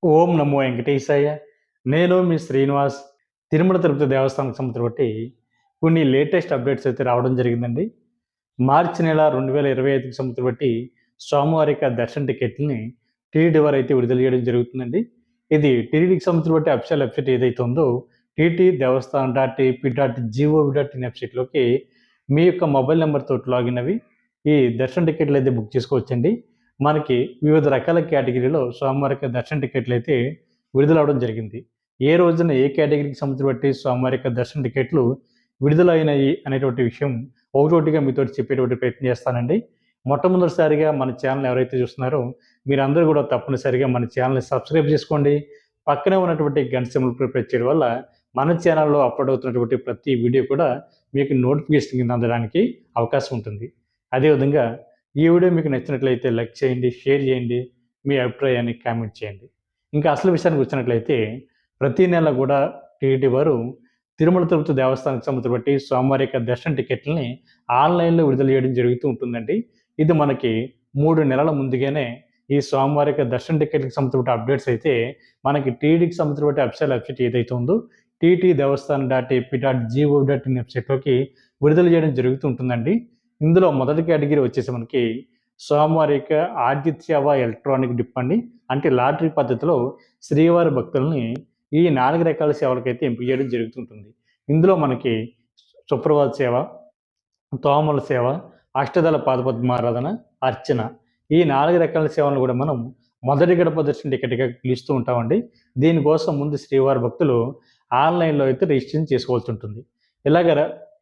ఓం నమో వెంకటేశాయ. నేను మీ శ్రీనివాస్. తిరుమల తిరుపతి దేవస్థానం సంబంధించి బట్టి కొన్ని లేటెస్ట్ అప్డేట్స్ అయితే రావడం జరిగిందండి. మార్చి నెల 2025కి సంబంధించి బట్టి స్వామివారి యొక్క దర్శన టికెట్‌లని టీటీడీ వారైతే విడుదల చేయడం జరుగుతుందండి. ఇది టీటీడీకి సంబంధించి బట్టి అఫీషియల్ వెబ్‌సైట్ ఏదైతే ఉందో టీటీ దేవస్థానం .ఏపీ.జీఓవీ.ఇన్ వెబ్‌సైట్‌లోకి మీ యొక్క మొబైల్ నంబర్ తోటి లాగిన్ అవ్వి ఈ దర్శన టికెట్లు అయితే బుక్ చేసుకోవచ్చండి. మనకి వివిధ రకాల కేటగిరీలో స్వామివారి యొక్క దర్శన టికెట్లయితే విడుదలవ్వడం జరిగింది. ఏ రోజున ఏ కేటగిరీకి సంబంధించి బట్టి స్వామివారి యొక్క దర్శన టికెట్లు విడుదలైనాయి అనేటువంటి విషయం ఒకటొకటిగా మీతోటి చెప్పేటువంటి ప్రయత్నం చేస్తానండి. మొట్టమొదటిసారిగా మన ఛానల్ ఎవరైతే చూస్తున్నారో మీరందరూ కూడా తప్పనిసరిగా మన ఛానల్‌ని సబ్స్క్రైబ్ చేసుకోండి. పక్కనే ఉన్నటువంటి గంట సింబల్ ప్రెస్ చేయడం వల్ల మన ఛానల్‌లో అప్‌లోడ్ అవుతున్నటువంటి ప్రతి వీడియో కూడా మీకు నోటిఫికేషన్ కింద అందడానికి అవకాశం ఉంటుంది. అదేవిధంగా ఈ వీడియో మీకు నచ్చినట్లయితే లైక్ చేయండి, షేర్ చేయండి, మీ అభిప్రాయాన్ని కామెంట్ చేయండి. ఇంకా అసలు విషయానికి వచ్చినట్లయితే ప్రతి నెల కూడా టీటీడీ వారు తిరుమల తిరుపతి దేవస్థానానికి సంబంధించి బట్టి స్వామివారి యొక్క దర్శన టికెట్లని ఆన్‌లైన్‌లో విడుదల చేయడం జరుగుతూ ఉంటుందండి. ఇది మనకి 3 నెలల ముందుగానే ఈ స్వామివారి యొక్క దర్శన టికెట్‌కి సంబంధించిన అప్డేట్స్ అయితే మనకి టీటీడీకి సంబంధించిన అఫీషియల్ వెబ్‌సైట్ ఏదైతే ఉందో టీటీ దేవస్థానం .ఏపీ.జీఓవీ.ఇన్ వెబ్‌సైట్‌లోకి విడుదల చేయడం జరుగుతూ ఉంటుందండి. ఇందులో మొదటి కేటగిరీ వచ్చేసి మనకి స్వామివారి యొక్క ఆతిథ్యవ ఎలక్ట్రానిక్ డిప్ అండి. అంటే లాటరీ పద్ధతిలో శ్రీవారి భక్తుల్ని ఈ 4 రకాల సేవలకైతే ఎంపిక చేయడం జరుగుతుంటుంది. ఇందులో మనకి సుప్రభాత సేవ, తోమల సేవ, అష్టదళ పాదపద్మారాధన, అర్చన ఈ 4 రకాల సేవలను కూడా మనం మొదటి గడప దర్శన టికెట్‌గా పిలుస్తూ ఉంటామండి. దీనికోసం ముందు శ్రీవారి భక్తులు ఆన్‌లైన్‌లో అయితే రిజిస్ట్రేషన్ చేసుకోవాల్సి ఉంటుంది. ఇలాగ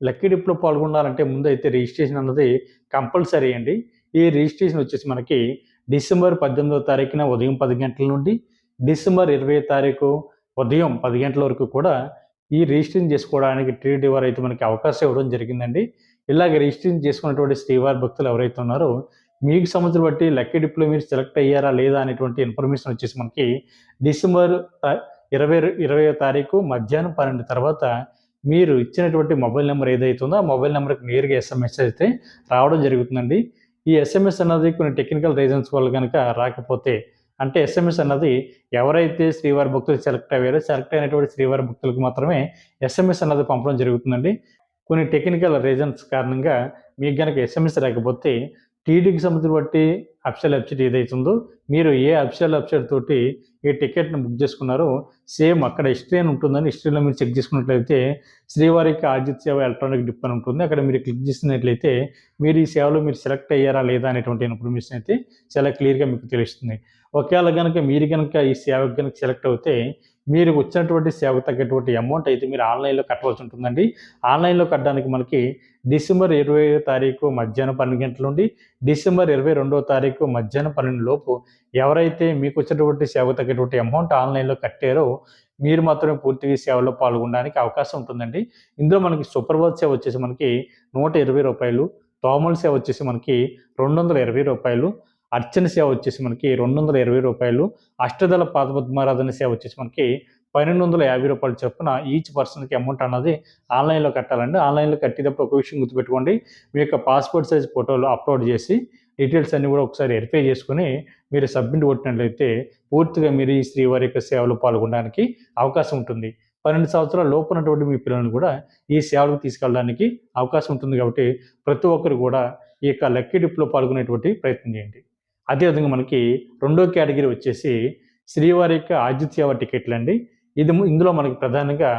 లక్కీ డిప్‌లో పాల్గొనాలంటే ముందైతే రిజిస్ట్రేషన్ అన్నది కంపల్సరీ అండి. ఈ రిజిస్ట్రేషన్ వచ్చేసి మనకి డిసెంబర్ 18వ తారీఖున ఉదయం 10 గంటల నుండి డిసెంబర్ 20 తారీఖు ఉదయం 10 గంటల వరకు కూడా ఈ రిజిస్ట్రేషన్ చేసుకోవడానికి టీటీడీ వారు అయితే మనకి అవకాశం ఇవ్వడం జరిగిందండి. ఇలాగ రిజిస్ట్రేషన్ చేసుకున్నటువంటి శ్రీవారి భక్తులు ఎవరైతే ఉన్నారో మీకు సంవత్సరం బట్టి లక్కీ డిప్‌లో మీరు సెలెక్ట్ అయ్యారా లేదా అనేటువంటి ఇన్ఫర్మేషన్ వచ్చేసి మనకి డిసెంబర్ 20వ తారీఖు మధ్యాహ్నం 12 తర్వాత మీరు ఇచ్చినటువంటి మొబైల్ నెంబర్ ఏదైతే ఉందో ఆ మొబైల్ నెంబర్‌కి నేరుగా ఎస్ఎంఎస్ అయితే రావడం జరుగుతుందండి. ఈ ఎస్ఎంఎస్ అన్నది కొన్ని టెక్నికల్ రీజన్స్ వల్ల గనక రాకపోతే అంటే ఎస్ఎంఎస్ అన్నది ఎవరైతే శ్రీవారి భక్తులు సెలెక్ట్ అయ్యారో సెలెక్ట్ అయినటువంటి శ్రీవారి భక్తులకు మాత్రమే ఎస్ఎంఎస్ అన్నది పంపడం జరుగుతుందండి. కొన్ని టెక్నికల్ రీజన్స్ కారణంగా మీకు గనక ఎస్ఎంఎస్ రాకపోతే టీటీడీకి సంబంధించి బట్టి అఫీషియల్ వెబ్‌సైట్ ఏదైతే ఉందో మీరు ఏ అఫీషియల్ వెబ్‌సైట్ తోటి ఈ టికెట్‌ని బుక్ చేసుకున్నారో సేమ్ అక్కడ హిస్టరీ అని ఉంటుందండి. హిస్టరీలో మీరు చెక్ చేసుకున్నట్లయితే శ్రీవారికి ఆర్జిత సేవ ఎలక్ట్రానిక్ డిప్ అని ఉంటుంది. అక్కడ మీరు క్లిక్ చేసినట్లయితే మీరు ఈ సేవలో మీరు సెలెక్ట్ అయ్యారా లేదా అనేటువంటి ఇన్ఫర్మేషన్ అయితే చాలా క్లియర్‌గా మీకు తెలుస్తుంది. ఒకవేళ గనక మీరు గనక ఈ సేవకి గనక సెలెక్ట్ అవుతే మీరు వచ్చినటువంటి సేవకు తగ్గటువంటి అమౌంట్ అయితే మీరు ఆన్‌లైన్‌లో కట్టవలసి ఉంటుందండి. ఆన్‌లైన్‌లో కట్టడానికి మనకి డిసెంబర్ 20వ తారీఖు మధ్యాహ్నం 12 గంటల నుండి డిసెంబర్ 22వ తారీఖు మధ్యాహ్నం 12 లోపు ఎవరైతే మీకు వచ్చేటువంటి సేవకు తగ్గటువంటి అమౌంట్ ఆన్‌లైన్‌లో కట్టారో మీరు మాత్రమే పూర్తిగా ఈ సేవలో పాల్గొనడానికి అవకాశం ఉంటుందండి. ఇందులో మనకి సుప్రభాత్ సేవ వచ్చేసి మనకి రూ. 120, తోమల సేవ వచ్చేసి మనకి రూ. 220, అర్చన సేవ వచ్చేసి మనకి రూ. 220, అష్టదళ పాదపద్మారాధన సేవ వచ్చేసి మనకి రూ. 1,250 చొప్పున ఈచ్ పర్సన్‌కి అమౌంట్ అన్నది ఆన్‌లైన్‌లో కట్టాలండి. ఆన్‌లైన్‌లో కట్టేటప్పుడు ఒక విషయం గుర్తుపెట్టుకోండి. మీ యొక్క పాస్‌పోర్ట్ సైజ్ ఫోటోలు అప్‌లోడ్ చేసి డీటెయిల్స్ అన్నీ కూడా ఒకసారి వెరిఫై చేసుకొని మీరు సబ్మిట్ కొట్టినట్లయితే పూర్తిగా మీరు ఈ శ్రీవారి యొక్క సేవలో పాల్గొనడానికి అవకాశం ఉంటుంది. 12 సంవత్సరాల లోపు ఉన్నటువంటి మీ పిల్లలను కూడా ఈ సేవలకు తీసుకెళ్ళడానికి అవకాశం ఉంటుంది కాబట్టి ప్రతి ఒక్కరు కూడా ఈ యొక్క లక్కీ డిప్‌లో పాల్గొనేటువంటి ప్రయత్నం చేయండి. అదేవిధంగా మనకి రెండో కేటగిరీ వచ్చేసి శ్రీవారి యొక్క ఆతిథ్యవ టికెట్లండి. ఇందులో మనకి ప్రధానంగా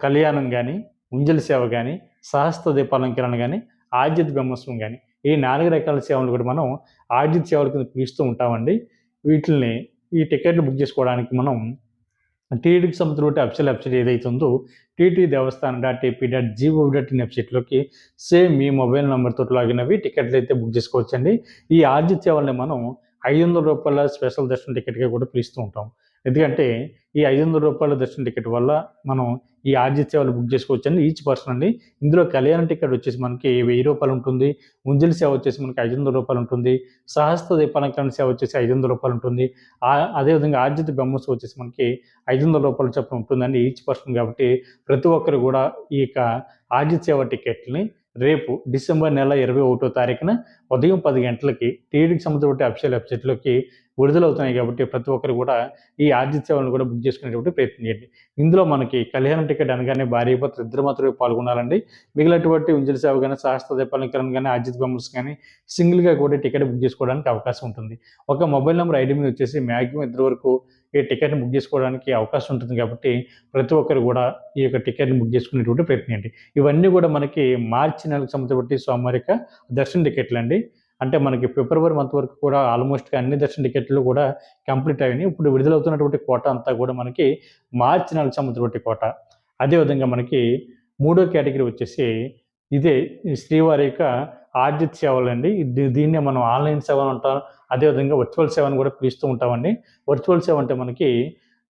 కళ్యాణం గాని, ఉంజలి సేవ గాని, సహస్ర దీపాలంకరణ గాని, ఆర్జిత బ్రహ్మోత్సవం గాని ఈ 4 రకాల సేవలు కూడా మనం ఆర్జిత సేవల కింద పిలుస్తూ ఉంటామండి. వీటిల్ని ఈ టికెట్‌లు బుక్ చేసుకోవడానికి మనం టీటీడీకి సంబంధించిన అఫీషియల్ వెబ్‌సైట్ ఏదైతే ఉందో టీటీ దేవస్థానం .ఏపీ.జీఓవీ.ఇన్ వెబ్‌సైట్‌లోకి సేమ్ మీ మొబైల్ నంబర్ తోటి లాగిన్ అవ్వి టికెట్లు అయితే బుక్ చేసుకోవచ్చండి. ఈ ఆర్జిత సేవల్ని మనం రూ. 500 స్పెషల్ దర్శన టికెట్‌గా కూడా పిలుస్తూ ఉంటాం. ఎందుకంటే ఈ రూ. 500 దర్శన టికెట్ వల్ల మనం ఈ ఆర్జిత సేవలు బుక్ చేసుకోవచ్చండి ఈచ్ పర్సన్ అండి. ఇందులో కళ్యాణ టికెట్ వచ్చేసి మనకి రూ. 1000 ఉంటుంది. ఉంజలి సేవ వచ్చేసి మనకి రూ. 500 ఉంటుంది. సహస్ర దీపాలంకరణ సేవ వచ్చేసి రూ. 500 ఉంటుంది. అదేవిధంగా ఆర్జిత బ్రహ్మోత్సవం వచ్చేసి మనకి రూ. 500 చొప్పున ఉంటుందండి ఈచ్ పర్సన్ కాబట్టి ప్రతి ఒక్కరు కూడా ఈ యొక్క ఆర్జిత సేవ టికెట్‌ని రేపు డిసెంబర్ నెల 21వ తారీఖున ఉదయం 10 గంటలకి టీటీడీకి సంబంధించిన అఫీషియల్ వెబ్‌సైట్‌లోకి విడుదలవుతున్నాయి కాబట్టి ప్రతి ఒక్కరు కూడా ఈ ఆర్జిత సేవలను కూడా బుక్ చేసుకునేటువంటి ప్రయత్నం చేయండి. ఇందులో మనకి కళ్యాణ టికెట్ అనగానే భార్యాభర్తలు ఇద్దరు మాత్రమే పాల్గొనాలండి. మిగిలినటువంటి ఉంజల సేవ కానీ, సహస్ర దీపాలంకరణ కానీ, ఆర్జిత బొమ్మల్స్ కానీ సింగిల్గా కూడా టికెట్ బుక్ చేసుకోవడానికి అవకాశం ఉంటుంది. ఒక మొబైల్ నెంబర్ ఐడి మీద వచ్చేసి మ్యాక్సిమం ఇద్దరు వరకు ఈ టికెట్ని బుక్ చేసుకోవడానికి అవకాశం ఉంటుంది కాబట్టి ప్రతి ఒక్కరు కూడా ఈ యొక్క టికెట్ని బుక్ చేసుకునేటువంటి ప్రయత్నం చేయండి. ఇవన్నీ కూడా మనకి మార్చి నెలకు సంబంధించి స్వామివారి యొక్క దర్శన టికెట్లు అండి. అంటే మనకి ఫిబ్రవరి మంత్ వరకు కూడా ఆల్మోస్ట్గా అన్ని దర్శన టికెట్లు కూడా కంప్లీట్ అయినాయి. ఇప్పుడు విడుదలవుతున్నటువంటి కోట అంతా కూడా మనకి మార్చి నెలకు సంబంధించినటువంటి కోట. అదేవిధంగా మనకి మూడో కేటగిరీ వచ్చేసి ఇదే శ్రీవారి యొక్క ఆర్జిత సేవలండి. దీన్నే మనం ఆన్లైన్ సేవ అంటాం. అదేవిధంగా వర్చువల్ సేవ అని కూడా పిలుస్తూ ఉంటామండి. వర్చువల్ సేవ అంటే మనకి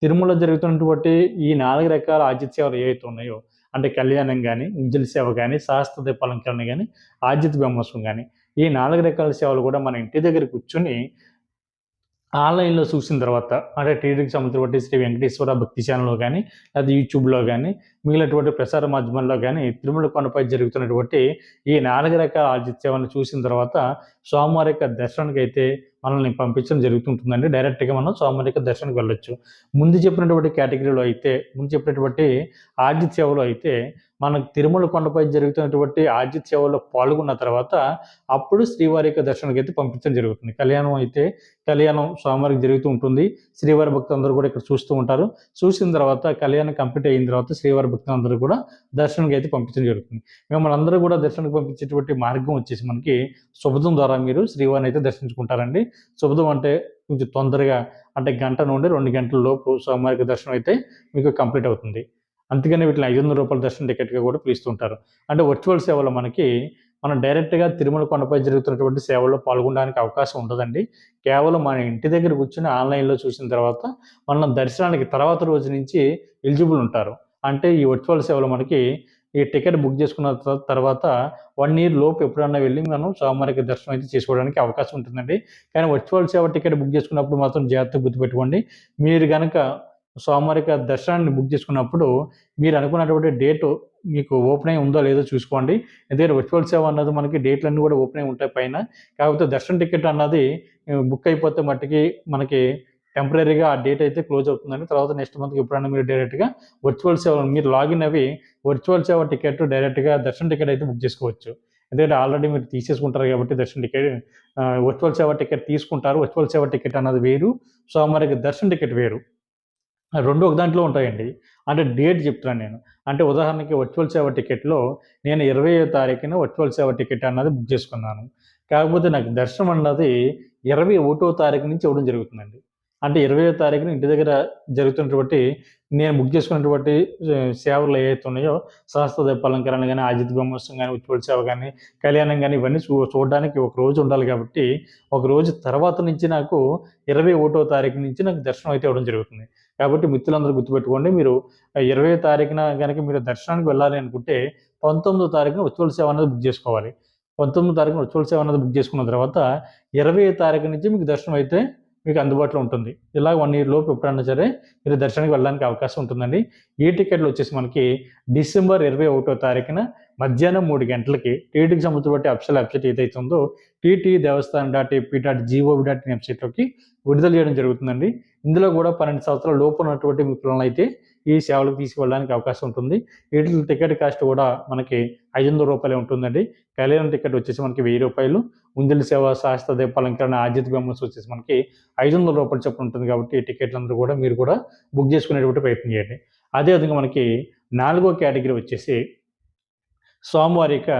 తిరుమలలో జరుగుతున్నటువంటి ఈ 4 రకాల ఆర్జిత సేవలు ఏవైతే ఉన్నాయో అంటే కళ్యాణం కానీ, ఉంజలి సేవ కానీ, సహస్ర దీపాలంకరణ కానీ, ఆర్జిత బ్రహ్మోత్సవం కానీ ఈ 4 రకాల సేవలు కూడా మన ఇంటి దగ్గర కూర్చొని ఆన్‌లైన్‌లో చూసిన తర్వాత అంటే టీటీడీకి సంబంధించినటువంటి శ్రీ వెంకటేశ్వర భక్తి ఛానెల్‌లో గానీ, లేదా యూట్యూబ్‌లో గానీ, మిగిలినటువంటి ప్రసార మాధ్యమాల్లో గానీ, తిరుమల కొండపై జరుగుతున్నటువంటి ఈ 4 రకాల ఆర్జిత సేవలను చూసిన తర్వాత స్వామివారి యొక్క దర్శనానికైతే మనల్ని పంపించడం జరుగుతుంటుందండి. డైరెక్ట్‌గా మనం స్వామివారి యొక్క దర్శనానికి వెళ్ళొచ్చు. ముందు చెప్పినటువంటి కేటగిరీలో అయితే, ముందు చెప్పినటువంటి ఆర్జిత సేవలో అయితే మనకు తిరుమల కొండపై జరుగుతున్నటువంటి ఆర్జిత సేవలో పాల్గొన్న తర్వాత అప్పుడు శ్రీవారి యొక్క దర్శనానికైతే పంపించడం జరుగుతుంది. కళ్యాణం స్వామివారికి జరుగుతూ ఉంటుంది. శ్రీవారి భక్తులందరూ కూడా ఇక్కడ చూస్తూ ఉంటారు. చూసిన తర్వాత కళ్యాణం కంప్లీట్ అయిన తర్వాత శ్రీవారి భక్తులందరూ కూడా దర్శనానికి అయితే పంపించడం జరుగుతుంది. మిమ్మల్ని అందరూ కూడా దర్శనానికి పంపించేటువంటి మార్గం వచ్చేసి మనకి శుభదం ద్వారా మీరు శ్రీవారిని అయితే దర్శించుకుంటారండి. శుభదం అంటే కొంచెం తొందరగా అంటే గంట నుండి 2 గంటల లోపు స్వామివారికి దర్శనం అయితే మీకు కంప్లీట్ అవుతుంది. అందుకని వీటిని రూ. 500 దర్శన టికెట్‌గా కూడా పిలుస్తుంటారు. అంటే వర్చువల్ సేవలో మనం డైరెక్ట్‌గా తిరుమల కొండపై జరుగుతున్నటువంటి సేవల్లో పాల్గొనడానికి అవకాశం ఉండదండి. కేవలం మన ఇంటి దగ్గర కూర్చొని ఆన్‌లైన్‌లో చూసిన తర్వాత మనం దర్శనానికి తర్వాత రోజు నుంచి ఎలిజిబుల్ ఉంటారు. అంటే ఈ వర్చువల్ సేవలో మనకి ఈ టికెట్ బుక్ చేసుకున్న తర్వాత 1 ఇయర్ లోపు ఎప్పుడన్నా వెళ్లి మనం స్వామివారికి దర్శనం అయితే చేసుకోవడానికి అవకాశం ఉంటుందండి. కానీ వర్చువల్ సేవ టికెట్ బుక్ చేసుకున్నప్పుడు మాత్రం జాగ్రత్తగా గుర్తుపెట్టుకోండి. మీరు గనక స్వామివారి యొక్క దర్శనాన్ని బుక్ చేసుకున్నప్పుడు మీరు అనుకున్నటువంటి డేటు మీకు ఓపెన్ అయి ఉందో లేదో చూసుకోండి. ఎందుకంటే వర్చువల్ సేవ అన్నది మనకి డేట్లన్నీ కూడా ఓపెన్ అయి ఉంటాయి పైన. కాకపోతే దర్శన టికెట్ అన్నది బుక్ అయిపోతే మట్టికి మనకి టెంపరరీగా ఆ డేట్ అయితే క్లోజ్ అవుతుందండి. తర్వాత నెక్స్ట్ మంత్‌కి ఎప్పుడైనా మీరు డైరెక్ట్‌గా వర్చువల్ సేవ మీరు లాగిన్ అవి వర్చువల్ సేవ టికెట్ డైరెక్ట్‌గా దర్శన టికెట్ అయితే బుక్ చేసుకోవచ్చు. ఎందుకంటే ఆల్రెడీ మీరు తీసేసుకుంటారు కాబట్టి దర్శన టికెట్ వర్చువల్ సేవ టికెట్ తీసుకుంటారు. వర్చువల్ సేవ టికెట్ అన్నది వేరు. స్వామివారికి దర్శన టికెట్ వేరు. 2 ఒక దాంట్లో ఉంటాయండి. అంటే డేట్ చెప్తున్నాను నేను. అంటే ఉదాహరణకి వర్చువల్ సేవ టికెట్‌లో నేను 20వ తారీఖున వర్చువల్ సేవ టికెట్ అన్నది బుక్ చేసుకున్నాను. కాకపోతే నాకు దర్శనం అన్నది 21వ తారీఖు నుంచి ఇవ్వడం జరుగుతుందండి. అంటే 20వ తారీఖున ఇంటి దగ్గర జరుగుతున్నటువంటి నేను బుక్ చేసుకున్నటువంటి సేవలు ఏవైతే ఉన్నాయో సహస్ర దీపాలంకరణ గాని, ఆర్జిత బ్రహ్మోత్సవం గాని, ఉజ్వల సేవ గాని, కళ్యాణం గాని ఇవన్నీ చూడడానికి ఒక రోజు ఉండాలి కాబట్టి, ఒక రోజు తర్వాత నుంచి నాకు 21వ తారీఖు నుంచి నాకు దర్శనం అయితే ఇవ్వడం జరుగుతుంది. కాబట్టి మిత్రులందరూ గుర్తుపెట్టుకోండి. మీరు 20వ తారీఖున గనక మీరు దర్శనానికి వెళ్ళాలి అనుకుంటే 19వ తారీఖున ఉజ్వల సేవ అనేది బుక్ చేసుకోవాలి. 19వ తారీఖున ఉజ్వల సేవ అనేది బుక్ చేసుకున్న తర్వాత 20వ తారీఖు నుంచి మీకు దర్శనం అయితే మీకు అందుబాటులో ఉంటుంది. ఇలా 1 ఇయర్ లోపు ఎప్పుడన్నా సరే మీరు దర్శనానికి వెళ్ళడానికి అవకాశం ఉంటుందండి. ఈ టికెట్లు వచ్చేసి మనకి డిసెంబర్ 21వ తారీఖున మధ్యాహ్నం 3 గంటలకి టీటీడీకి సంబంధించినటువంటి అఫీషియల్ వెబ్‌సైట్ ఏదైతే ఉందో టీటీ దేవస్థానం .ap.gov.in వెబ్‌సైట్‌లోకి విడుదల చేయడం జరుగుతుందండి. ఇందులో కూడా 12 సంవత్సరాల లోపు ఉన్నటువంటి మీ పిల్లలనైతే ఈ సేవలకు తీసుకువెళ్ళడానికి అవకాశం ఉంటుంది. వీటికి టికెట్ కాస్ట్ కూడా మనకి రూ. 500 ఉంటుందండి. కళ్యాణం టికెట్ వచ్చేసి మనకి రూ. 1000, ఉంజలి సేవ, సహస్ర దీపాలంకరణ, ఆర్జిత బ్రహ్మోత్సవం వచ్చేసి మనకి రూ. 500 చొప్పున ఉంటుంది కాబట్టి ఈ టికెట్లందరూ కూడా మీరు కూడా బుక్ చేసుకునేటువంటి ప్రయత్నం చేయండి. అదేవిధంగా మనకి 4వ కేటగిరీ వచ్చేసి స్వామివారి యొక్క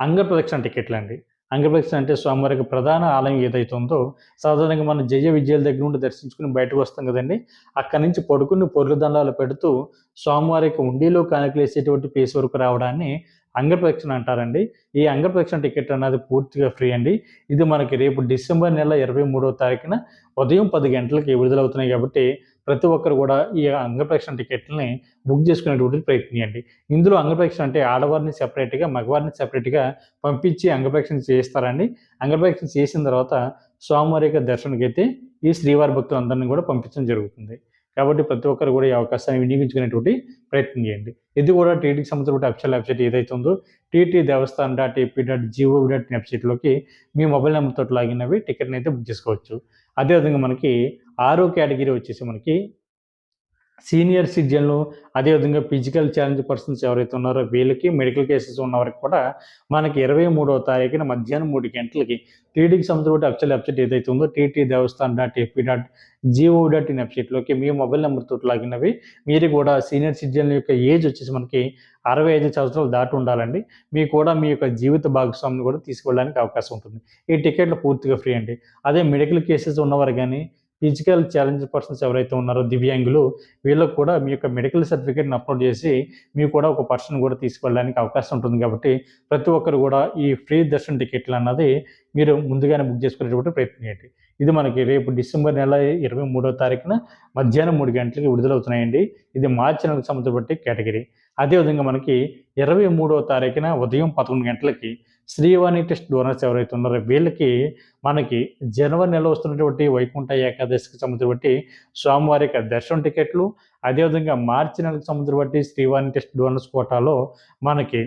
అంగప్రదక్షిణ టికెట్లండి. అంగప్రదక్షిణ అంటే స్వామివారి యొక్క ప్రధాన ఆలయం ఏదైతే ఉందో సాధారణంగా మనం జయ విజయాల దగ్గర నుండి దర్శించుకుని బయటకు వస్తాం కదండి. అక్కడి నుంచి పడుకుని పొర్లు దండాలు పెడుతూ స్వామివారి యొక్క ఉండిలో కానుకలేసేటువంటి ప్లేస్ వరకు రావడాన్ని అంగప్రదక్షిణ అంటారండి. ఈ అంగప్రదక్షిణ టికెట్ అన్నది పూర్తిగా ఫ్రీ అండి. ఇది మనకి రేపు డిసెంబర్ నెల 23వ తారీఖున ఉదయం 10 గంటలకి విడుదలవుతున్నాయి కాబట్టి ప్రతి ఒక్కరు కూడా ఈ అంగప్రదక్షిణ టికెట్‌లని బుక్ చేసుకునేటువంటి ప్రయత్నం చేయండి. ఇందులో అంగప్రదక్షిణ అంటే ఆడవారిని సెపరేట్‌గా, మగవారిని సెపరేట్‌గా పంపించి అంగప్రదక్షిణ చేయిస్తారండి. అంగప్రదక్షిణ చేసిన తర్వాత స్వామివారి యొక్క దర్శనానికైతే ఈ శ్రీవారి భక్తులందరిని కూడా పంపించడం జరుగుతుంది. కాబట్టి ప్రతి ఒక్కరు కూడా ఈ అవకాశాన్ని వినియోగించుకునేటువంటి ప్రయత్నం చేయండి. ఇది కూడా టీటీడీకి సంబంధించిన అఫీషియల్ వెబ్‌సైట్ ఏదైతే ఉందో టీటీ దేవస్థానం .ap.gov.in వెబ్‌సైట్‌లోకి మీ మొబైల్ నెంబర్‌తోటి లాగిన్ అవ్వి టికెట్‌ని అయితే బుక్ చేసుకోవచ్చు. అదేవిధంగా మనకి 6వ కేటగిరీ వచ్చేసి మనకి సీనియర్ సిటిజన్లు, అదేవిధంగా ఫిజికల్ ఛాలెంజ్ పర్సన్స్ ఎవరైతే ఉన్నారో వీళ్ళకి, మెడికల్ కేసెస్ ఉన్న వారికి కూడా మనకి 23వ తారీఖున మధ్యాహ్నం 3 గంటలకి టీటీకి సంబంధించిన అఫీషియల్ వెబ్సైట్ ఏదైతే ఉందో TT Devasthan dot AP dot GO dot in వెబ్సైట్లోకి మీ మొబైల్ నెంబర్తో లాగిన్ అవి మీరు కూడా సీనియర్ సిటిజన్ల యొక్క ఏజ్ వచ్చేసి మనకి 65 సంవత్సరాలు దాటి ఉండాలండి. మీకు కూడా మీ యొక్క జీవిత భాగస్వామిని కూడా తీసుకెళ్ళడానికి అవకాశం ఉంటుంది. ఈ టికెట్లు పూర్తిగా ఫ్రీ అండి. అదే మెడికల్ కేసెస్ ఉన్నవారు కానీ, ఫిజికల్ ఛాలెంజ్ పర్సన్స్ ఎవరైతే ఉన్నారో దివ్యాంగులు, వీళ్ళకి కూడా మీ యొక్క మెడికల్ సర్టిఫికేట్ని అప్లోడ్ చేసి మీకు కూడా ఒక పర్సన్ కూడా తీసుకెళ్ళడానికి అవకాశం ఉంటుంది. కాబట్టి ప్రతి ఒక్కరు కూడా ఈ ఫ్రీ దర్శన్ టికెట్లు అన్నది మీరు ముందుగానే బుక్ చేసుకునేటువంటి ప్రయత్నం చేయండి. ఇది మనకి రేపు డిసెంబర్ నెల 23వ తారీఖున మధ్యాహ్నం 3 గంటలకి విడుదలవుతున్నాయండి. ఇది మార్చి నెలకు సంబంధించిన కేటగిరీ. అదేవిధంగా మనకి 23వ తారీఖున ఉదయం 11 గంటలకి శ్రీవాణి టెస్ట్ డోనర్స్ ఎవరైతే ఉన్నారో వీళ్ళకి మనకి జనవరి నెలలో వస్తున్నటువంటి వైకుంఠ ఏకాదశికి సంబంధించి స్వామివారి యొక్క దర్శనం టికెట్లు, అదేవిధంగా మార్చి నెలకు సంబంధించి శ్రీవాణి టెస్ట్ డోనర్స్ కోటాలో మనకి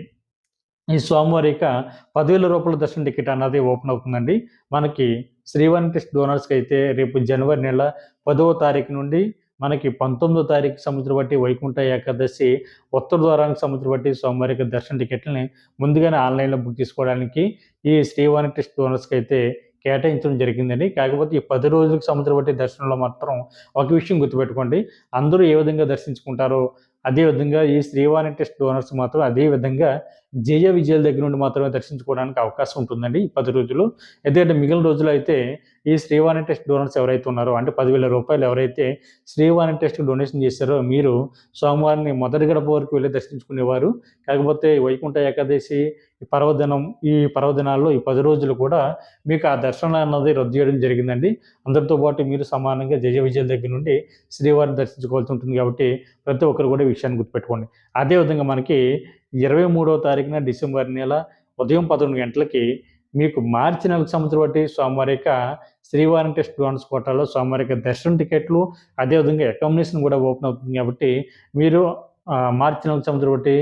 ఈ స్వామివారి యొక్క 10,000 రూపాయల దర్శనం టికెట్ అన్నది ఓపెన్ అవుతుందండి. మనకి శ్రీవాణి టెస్ట్ డోనర్స్కి అయితే రేపు జనవరి నెల 10వ తారీఖు నుండి మనకి 19వ తారీఖు సంబంధించి వైకుంఠ ఏకాదశి ఉత్తర ద్వారానికి సంబంధించి స్వామివారి యొక్క దర్శన టికెట్లని ముందుగానే ఆన్లైన్లో బుక్ చేసుకోవడానికి ఈ శ్రీవాణి టెస్ట్ డోనర్స్కి అయితే కేటాయించడం జరిగిందండి. కాకపోతే ఈ 10 రోజులకు సంబంధించి దర్శనంలో మాత్రం ఒక విషయం గుర్తుపెట్టుకోండి. అందరూ ఏ విధంగా దర్శించుకుంటారో అదేవిధంగా ఈ శ్రీవాణి టెస్ట్ డోనర్స్ మాత్రం అదే విధంగా జయ విజయాల దగ్గర నుండి మాత్రమే దర్శించుకోవడానికి అవకాశం ఉంటుందండి ఈ 10 రోజులు. ఎందుకంటే మిగిలిన రోజులు అయితే ఈ శ్రీవాణి టెస్ట్ డోనర్స్ ఎవరైతే ఉన్నారో అంటే 10,000 రూపాయలు ఎవరైతే శ్రీవాణి టెస్ట్కి డొనేషన్ చేశారో మీరు సోమవారిని మొదటి గడప వరకు వెళ్ళి దర్శించుకునేవారు. కాకపోతే వైకుంఠ ఏకాదశి ఈ పర్వదినాల్లో ఈ 10 రోజులు కూడా మీకు ఆ దర్శనం అన్నది రద్దు చేయడం జరిగిందండి. అందరితో పాటు మీరు సమానంగా జయ విజయాల దగ్గర నుండి శ్రీవారిని దర్శించుకోవాల్సి ఉంటుంది. కాబట్టి ప్రతి ఒక్కరు కూడా ఈ విషయాన్ని గుర్తుపెట్టుకోండి. అదేవిధంగా మనకి 23వ తారీఖున డిసెంబర్ నెల ఉదయం 11 గంటలకి మీకు మార్చి నెలకు సంబంధించి స్వామివారి యొక్క శ్రీవారి టెస్ట్ డోనర్స్ కోటాలో స్వామివారి యొక్క దర్శనం టికెట్లు, అదేవిధంగా అకామిడేషన్ కూడా ఓపెన్ అవుతుంది. కాబట్టి మీరు మార్చి నెలకు సంబంధించి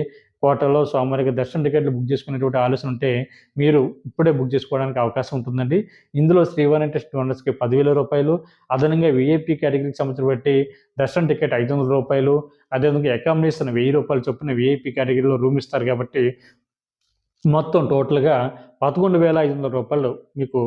కోటాలో స్వామివారికి దర్శన టికెట్లు బుక్ చేసుకునేటువంటి ఆలోచన ఉంటే మీరు ఇప్పుడే బుక్ చేసుకోవడానికి అవకాశం ఉంటుందండి. ఇందులో శ్రీవారి టెస్ట్ డోనర్స్కి 10,000 రూపాయలు, అదనంగా వీఐపీ కేటగిరీకి సంబంధించి దర్శన టికెట్ 500 రూపాయలు, అదేవిధంగా అకామిడేషన్ 1000 రూపాయలు చొప్పున వీఐపీ కేటగిరీలో రూమ్ ఇస్తారు. కాబట్టి మొత్తం టోటల్గా 11,500 రూపాయలు మీకు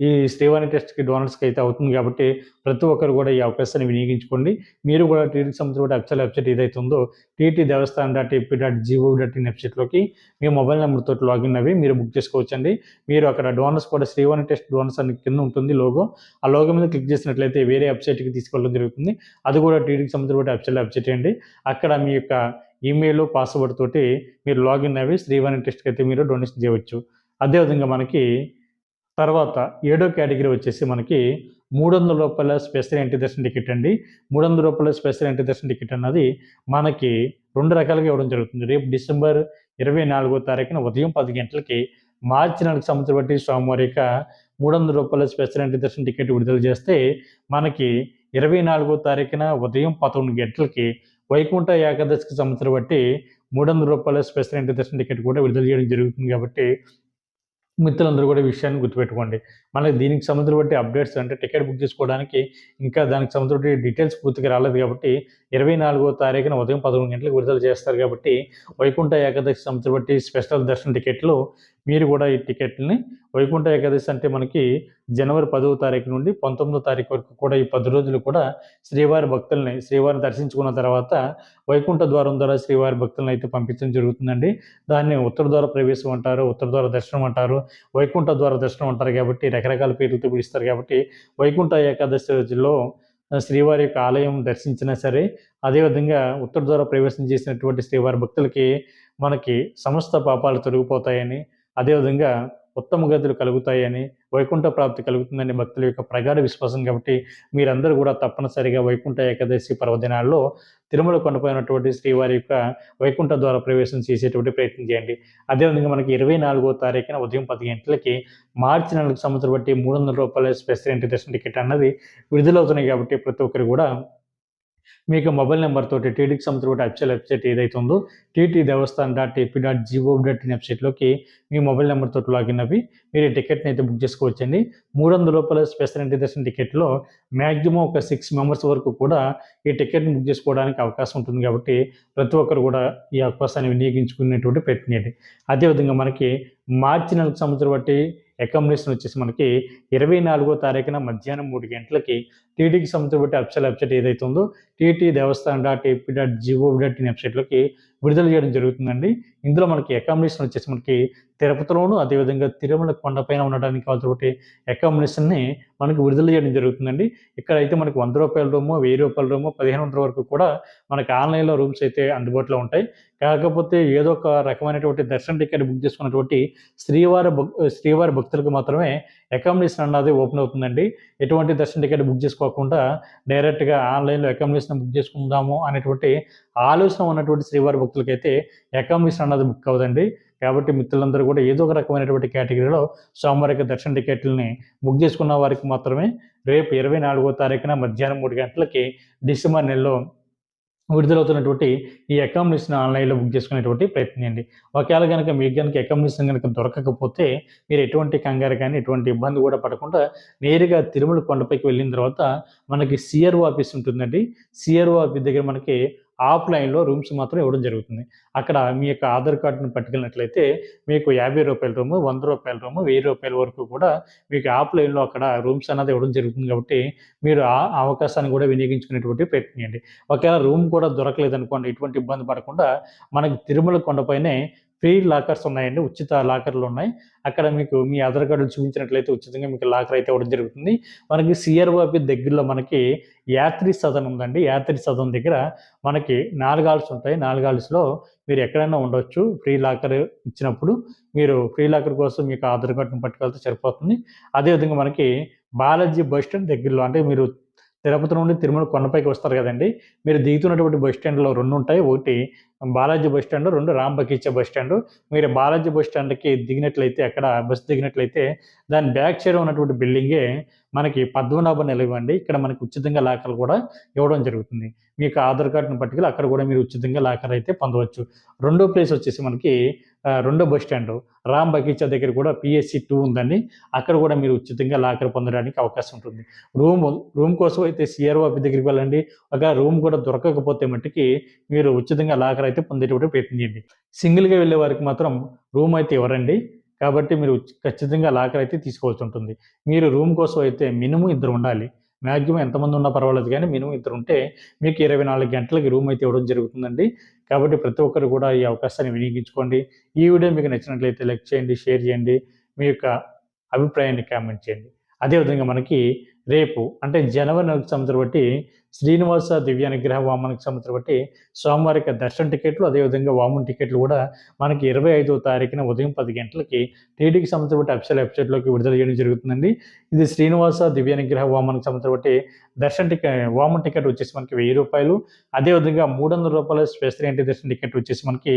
ఈ శ్రీవాణి టెస్ట్కి డోనర్స్కి అయితే అవుతుంది. కాబట్టి ప్రతి ఒక్కరు కూడా ఈ అవకాశాన్ని వినియోగించుకోండి. మీరు కూడా టీటీకి సంబంధించిన అఫీషియల్ వెబ్సైట్ ఏదైతే ఉందో TT Devasthan dot AP dot GO dot in వెబ్సైట్లోకి మీ మొబైల్ నెంబర్తో లాగిన్ అవి మీరు బుక్ చేసుకోవచ్చండి. మీరు అక్కడ డోనర్స్ కూడా శ్రీవాణి టెస్ట్ డోనర్స్ అని కింద ఉంటుంది లోగో. ఆ లోగో మీద క్లిక్ చేసినట్లయితే వేరే వెబ్సైట్కి తీసుకెళ్ళడం జరుగుతుంది. అది కూడా టీటీకి సంబంధించిన అఫీషియల్ వెబ్సైట్ అండి. అక్కడ మీ యొక్క ఈమెయిల్, పాస్వర్డ్ తోటి మీరు లాగిన్ అవి శ్రీవాణి టెస్ట్కి అయితే మీరు డొనేషన్ చేయవచ్చు. అదేవిధంగా మనకి తర్వాత 7వ కేటగిరీ వచ్చేసి మనకి 300 రూపాయల స్పెషల్ ఎంట్రీ దర్శన టికెట్ అండి. 300 రూపాయల స్పెషల్ ఎంట్రీ దర్శన టికెట్ అన్నది మనకి 2 రకాలుగా ఇవ్వడం జరుగుతుంది. రేపు డిసెంబర్ 24వ తారీఖున ఉదయం 10 గంటలకి మార్చి నెలకు సంబంధించి స్వామివారి యొక్క 300 రూపాయల స్పెషల్ ఎంట్రీ దర్శన టికెట్ విడుదల చేస్తే మనకి 24వ తారీఖున ఉదయం 11 గంటలకి వైకుంఠ ఏకాదశికి సంబంధించి 300 రూపాయల స్పెషల్ ఎంట్రీ దర్శన టికెట్ కూడా విడుదల చేయడం జరుగుతుంది. కాబట్టి మిత్రులందరూ కూడా ఈ విషయాన్ని గుర్తుపెట్టుకోండి. మనకి దీనికి సంబంధించిన అప్డేట్స్ అంటే టికెట్ బుక్ చేసుకోవడానికి ఇంకా దానికి సంబంధించిన డీటెయిల్స్ పూర్తిగా రాలేదు. కాబట్టి 24వ తారీఖున ఉదయం 11 గంటలకు విడుదల చేస్తారు. కాబట్టి వైకుంఠ ఏకాదశి సంబంధించిన స్పెషల్ దర్శన టికెట్లు మీరు కూడా ఈ టికెట్లని వైకుంఠ ఏకాదశి అంటే మనకి జనవరి 10వ తారీఖు నుండి 19వ తారీఖు వరకు కూడా ఈ 10 రోజులు కూడా శ్రీవారిని దర్శించుకున్న తర్వాత వైకుంఠ ద్వారం ద్వారా శ్రీవారి భక్తులను అయితే పంపించడం జరుగుతుందండి. దాన్ని ఉత్తర ద్వార ప్రవేశం అంటారు, ఉత్తర ద్వార దర్శనం అంటారు, వైకుంఠ ద్వార దర్శనం అంటారు. కాబట్టి రకరకాల పేర్లతో పిలుస్తారు. కాబట్టి వైకుంఠ ఏకాదశి రోజుల్లో శ్రీవారి యొక్క ఆలయం దర్శించినా సరే, అదేవిధంగా ఉత్తర ద్వార ప్రవేశం చేసినటువంటి శ్రీవారి భక్తులకి మనకి సమస్త పాపాలు తొలగిపోతాయని, అదేవిధంగా ఉత్తమ గతులు కలుగుతాయని, వైకుంఠ ప్రాప్తి కలుగుతుందని భక్తుల యొక్క ప్రగాఢ విశ్వాసం. కాబట్టి మీరందరూ కూడా తప్పనిసరిగా వైకుంఠ ఏకాదశి పర్వదినాల్లో తిరుమల కొండపైనటువంటి శ్రీవారి యొక్క వైకుంఠ ద్వార ప్రవేశం చేసేటువంటి ప్రయత్నం చేయండి. అదేవిధంగా మనకి 24వ తారీఖున ఉదయం 10 గంటలకి మార్చి నెలకు సంబంధించి 300 రూపాయల స్పెషల్ ఎంట్రీ దర్శన టికెట్ అన్నది విడుదలవుతున్నాయి. కాబట్టి ప్రతి ఒక్కరు కూడా మీకు మొబైల్ నెంబర్ తోటి టీటీడీకి సంబంధించిన అఫీషియల్ వెబ్సైట్ ఏదైతే ఉందో టీటీ దేవస్థాన్ .ap.gov.in వెబ్సైట్లోకి మీ మొబైల్ నెంబర్ తోటి లాగిన్ అవి మీరు ఈ టికెట్ని అయితే బుక్ చేసుకోవచ్చండి. ₹300 స్పెషల్ ఎంట్రీ దర్శనం టికెట్లో మ్యాక్సిమం ఒక 6 మెంబర్స్ వరకు కూడా ఈ టికెట్ని బుక్ చేసుకోవడానికి అవకాశం ఉంటుంది కాబట్టి ప్రతి ఒక్కరు కూడా ఈ అవకాశాన్ని వినియోగించుకునేటువంటి ప్రయత్నం. అదేవిధంగా మనకి మార్చి నెలకు సంబంధించిన బట్టి అకామిడేషన్ వచ్చేసి మనకి 24వ తారీఖున మధ్యాహ్నం 3 గంటలకి టీటీకి సంబంధించిన బట్టి అఫీషియల్ వెబ్సైట్ ఏదైతే ఉందో టీటీ దేవస్థాన్ .ap.gov.in వెబ్సైట్లోకి విడుదల చేయడం జరుగుతుందండి. ఇందులో మనకి అకామిడేషన్ వచ్చేసి మనకి తిరుపతిలోను అదేవిధంగా తిరుమల కొండపైన ఉండడానికి కావాల్సిన అకామిడేషన్ని మనకి విడుదల చేయడం జరుగుతుందండి. ఇక్కడైతే మనకి ₹100 రూము, ₹1000 రూము, 1500 వరకు కూడా మనకి ఆన్లైన్లో రూమ్స్ అయితే అందుబాటులో ఉంటాయి. కాకపోతే ఏదో ఒక రకమైనటువంటి దర్శన టికెట్ బుక్ చేసుకున్నటువంటి శ్రీవారి భక్తులకు మాత్రమే అకామిడేషన్ అన్నది ఓపెన్ అవుతుందండి. ఎటువంటి దర్శన టికెట్ బుక్ చేసుకోకుండా డైరెక్ట్గా ఆన్లైన్లో అకామిడేషన్ బుక్ చేసుకుందాము అనేటువంటి ఆలోచన ఉన్నటువంటి శ్రీవారి భక్తులకైతే అకామిడేషన్ అన్నది బుక్ అవ్వదండి. కాబట్టి మిత్రులందరూ కూడా ఏదో ఒక రకమైనటువంటి కేటగిరీలో సోమవారిక దర్శన టికెట్లని బుక్ చేసుకున్న వారికి మాత్రమే రేపు 24వ తారీఖున మధ్యాహ్నం 3 గంటలకి డిసెంబర్ నెలలో విడుదలవుతున్నటువంటి ఈ అకామిడేషన్ ఆన్లైన్లో బుక్ చేసుకునేటువంటి ప్రయత్నం చేయండి. ఒకవేళ కనుక మీకు కనుక అకామిడేషన్ కనుక దొరకకపోతే మీరు ఎటువంటి కంగారు కానీ ఎటువంటి ఇబ్బంది కూడా పడకుండా నేరుగా తిరుమల కొండపైకి వెళ్ళిన తర్వాత మనకి సిఆర్ఓ ఆఫీస్ ఉంటుందండి. సిఆర్ఓ ఆఫీస్ దగ్గర మనకి ఆఫ్లైన్లో రూమ్స్ మాత్రం ఇవ్వడం జరుగుతుంది. అక్కడ మీ యొక్క ఆధార్ కార్డును పట్టుకెళ్ళినట్లయితే మీకు ₹50 రూము, ₹100 రూము, ₹1000 వరకు కూడా మీకు ఆఫ్లైన్లో అక్కడ రూమ్స్ అన్నది ఇవ్వడం జరుగుతుంది కాబట్టి మీరు ఆ అవకాశాన్ని కూడా వినియోగించుకునేటువంటి ప్రయత్నం చేయండి. ఒకవేళ రూమ్ కూడా దొరకలేదనుకోండి ఎటువంటి ఇబ్బంది పడకుండా మనకి తిరుమల కొండపైనే ఫ్రీ లాకర్స్ ఉన్నాయండి. ఉచిత లాకర్లు ఉన్నాయి. అక్కడ మీకు మీ ఆధార్ కార్డులు చూపించినట్లయితే ఉచితంగా మీకు లాకర్ అయితే ఇవ్వడం జరుగుతుంది. మనకి సిఆర్ఓ ఆఫీస్ దగ్గరలో మనకి యాత్రి సదన్ ఉందండి. యాత్రి సదన్ దగ్గర మనకి 4 హాల్స్ ఉంటాయి. 4 హాల్స్‌లో మీరు ఎక్కడైనా ఉండొచ్చు. ఫ్రీ లాకర్ ఇచ్చినప్పుడు మీరు ఫ్రీ లాకర్ కోసం మీకు ఆధార్ కార్డుని పట్టుకెళ్తే సరిపోతుంది. అదేవిధంగా మనకి బాలాజీ బస్ స్టాండ్ దగ్గరలో అంటే మీరు తిరుపతి నుండి తిరుమల కొండపైకి వస్తారు కదండీ! మీరు దిగుతున్నటువంటి బస్ స్టాండ్‌లో 2 ఉంటాయి. ఒకటి బాలాజీ బస్ స్టాండ్, 2 రాంబకీచ బస్ స్టాండ్. మీరు బాలాజీ బస్ స్టాండ్‌కి దిగినట్లయితే అక్కడ బస్ దిగినట్లయితే దాని బ్యాక్ సైడ్ ఉన్నటువంటి బిల్డింగే మనకి పద్మనాభ నిలయం అండి. ఇక్కడ మనకి ఉచితంగా లాకర్లు కూడా ఇవ్వడం జరుగుతుంది. మీకు ఆధార్ కార్డ్‌ని పట్టుకెళ్ళి అక్కడ కూడా మీరు ఉచితంగా లాకర్ అయితే పొందవచ్చు. రెండో ప్లేస్ వచ్చేసి మనకి రెండో బస్ స్టాండ్ రామ్ బగీచా దగ్గర కూడా పిఎస్‌సి 2 ఉందండి. అక్కడ కూడా మీరు ఉచితంగా లాకర్ పొందడానికి అవకాశం ఉంటుంది. రూమ్ కోసం అయితే సిఆర్ఓ ఆఫీస్ దగ్గరికి వెళ్ళండి. ఒకవేళ రూమ్ కూడా దొరకకపోతే మట్టికి మీరు ఉచితంగా లాకర్ అయితే పొందేటటువంటి ప్రయత్నం చేయండి. సింగిల్‌గా వెళ్ళే వారికి మాత్రం రూమ్ అయితే ఇవ్వరండి. కాబట్టి మీరు ఖచ్చితంగా లాకర్ అయితే తీసుకోవాల్సి ఉంటుంది. మీరు రూమ్ కోసం అయితే మినిమమ్ ఇద్దరు ఉండాలి. మాక్సిమం ఎంతమంది ఉన్నా పర్వాలేదు కానీ మినిమమ్ ఇద్దరు ఉంటే మీకు 24 గంటలకి రూమ్ అయితే ఇవ్వడం జరుగుతుందండి. కాబట్టి ప్రతి ఒక్కరు కూడా ఈ అవకాశాన్ని వినియోగించుకోండి. ఈ వీడియో మీకు నచ్చినట్లయితే లైక్ చేయండి, షేర్ చేయండి. మీ యొక్క అభిప్రాయాన్ని కామెంట్ చేయండి. అదేవిధంగా మనకి రేపు అంటే జనవరి నెలకు సంవత్సరం బట్టి శ్రీనివాస దివ్యానుగ్రహ వామనకు సంవత్సరం బట్టి సోమవారిక దర్శన టికెట్లు అదేవిధంగా వామన్ టికెట్లు కూడా మనకి 25వ తారీఖున ఉదయం 10 గంటలకి టీటీకి సంవత్సరం బట్టి అఫీషియల్ వెబ్సైట్లోకి విడుదల చేయడం జరుగుతుందండి. ఇది శ్రీనివాస దివ్యానుగ్రహ వామనకు సంవత్సరం బట్టి వామన్ టికెట్ వచ్చేసి మనకి ₹1000 అదేవిధంగా ₹300 స్పెషల్ ఎంట్రీ దర్శన టికెట్ వచ్చేసి మనకి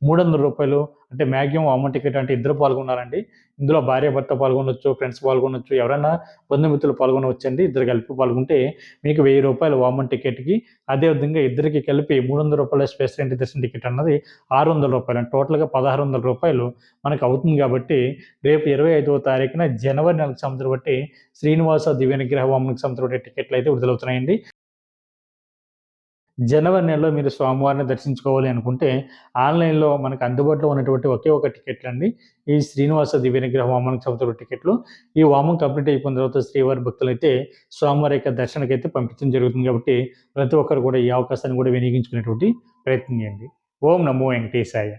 ₹300 అంటే మ్యాక్సిమం వామన్ టికెట్ అంటే ఇద్దరు పాల్గొన్నారండి. ఇందులో భార్యాభర్త పాల్గొనొచ్చు, ఫ్రెండ్స్ పాల్గొనొచ్చు, ఎవరైనా బంధుమిత్రులు పాల్గొనవచ్చండి. ఇద్దరు కలిపి పాల్గొంటే మీకు ₹1000 వామన్ టికెట్‌కి అదేవిధంగా ఇద్దరికి కలిపి ₹300 స్పెషల్ ఎంట్రీ దర్శన టికెట్ అన్నది ₹600 టోటల్‌గా ₹1600 మనకు అవుతుంది కాబట్టి రేపు 25వ తారీఖున జనవరి నెలకు సంవత్సరం బట్టి శ్రీనివాస దివ్యానుగ్రహ వామనకు సంవత్సరం బట్టి టికెట్లు అయితే విడుదలవుతున్నాయండి. జనవరి నెలలో మీరు స్వామివారిని దర్శించుకోవాలి అనుకుంటే ఆన్లైన్‌లో మనకు అందుబాటులో ఉన్నటువంటి ఒకే ఒక టికెట్లండి. ఈ శ్రీనివాస దివ్యనిగ్రహ వామన సంవత్సరం టికెట్లు. ఈ వామం కంప్లీట్ అయిపోయిన తర్వాత శ్రీవారి భక్తులైతే స్వామివారి యొక్క దర్శనకైతే పంపించడం జరుగుతుంది కాబట్టి ప్రతి ఒక్కరు కూడా ఈ అవకాశాన్ని కూడా వినియోగించుకునేటువంటి ప్రయత్నం చేయండి. ఓం నమో వెంకటేశాయ.